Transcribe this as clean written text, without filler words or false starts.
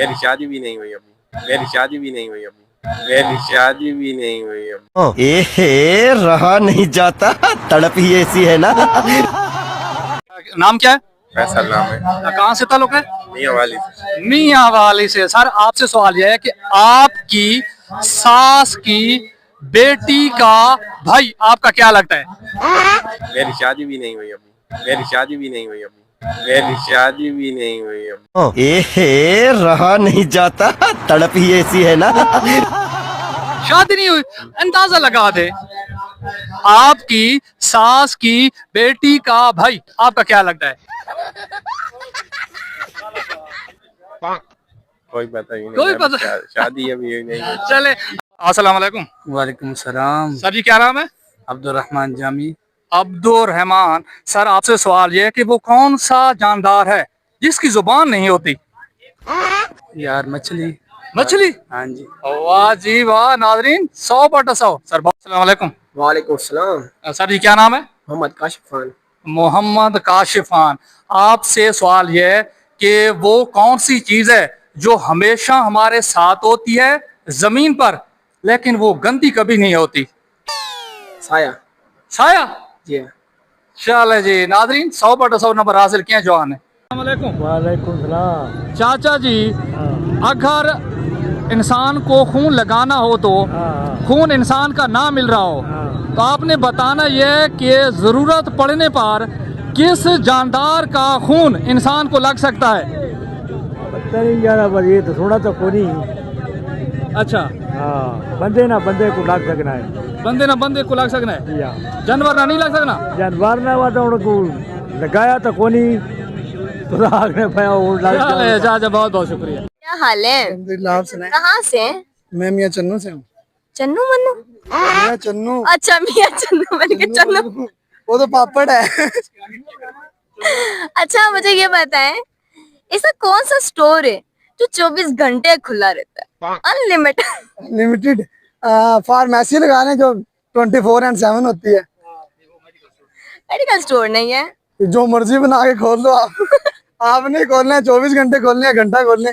मेरी शादी भी नहीं हुई अभी। मेरी शादी भी नहीं हुई अभी। मेरी शादी भी नहीं हुई अभी। ए रहा नहीं जाता, तड़प ही ऐसी है ना। नाम क्या है? फैसल नाम है। कहाँ से ताल्लुक है? मियां वाली से। मियां वाली से। सर आपसे सवाल यह है कि आपकी सास की बेटी का भाई आपका क्या लगता है? मेरी शादी भी नहीं हुई अभी। मेरी शादी भी नहीं हुई अभी। मेरी शादी भी नहीं हुई अभी। ए रहा नहीं जाता, तड़प ही ऐसी है ना। शादी नहीं हुई, अंदाजा लगा दे। आपकी सास की बेटी का भाई आपका क्या लगता है? कोई पता ही नहीं। कोई अभी पता- शादी अभी हुई नहीं हुई। चले। अस्सलाम वालेकुम। वालेकुम सलाम। सर जी क्या नाम है? अब्दुल रहमान जामी। अब्दुल रहमान। सर आपसे सवाल यह है कि वो कौन सा जानदार है जिसकी जुबान नहीं होती? यार मछली। मछली। हाँ जी। वाह जी वाह नाजरीन 100/100। सर अस्सलाम वालेकुम। वालेकुम सलाम। सर जी क्या नाम है? मोहम्मद काशिफ खान। मोहम्मद काशिफ खान। आपसे सवाल यह है कि वो कौन सी चीज है जो हमेशा हमारे साथ होती है जमीन पर लेकिन वो गंदी कभी नहीं होती? साया। साया। जी चले जी नाजरीन 100/100 नंबर हासिल किए जवान ने। वालेकुम सलाम। चाचा जी अगर इंसान को खून लगाना हो तो खून इंसान का ना मिल रहा हो तो आपने बताना यह है कि जरूरत पड़ने पर किस जानदार का खून इंसान को लग सकता है? पता नहीं यार, अब ये तो थोड़ा तो कोनी। अच्छा। हाँ, बंदे ना बंदे को लाग सकना है। बंदे ना बंदे को लग सकना है, या जानवर ना नहीं लग सकना। जानवर ना हुआ तो उनको लगाया तो कोनी तो आगने पाया वो लाग चले चाचा बहुत बहुत शुक्रिया। क्या हाल है? अल्हम्दुलिल्लाह। आप सुनाएं। कहाँ से? मैं मियां चन्नू से हूँ। चन्नू मन्नू? मियां चन्नू। अच्छा मियां चन्नू, मैंने कहा चन्नू। वो तो पापड़ है। अच्छा मुझे ये बताएं, ऐसा कौन सा स्टोर है जो 24 घंटे खुला रहता है, अनलिमिटेड? लिमिटेड फार्मेसी लगाने जो 24/7 होती है। मेडिकल स्टोर नहीं है। जो मर्जी बना के खोल लो आप। आपने खोलना है 24 घंटे खोलने हैं, घंटा खोलने,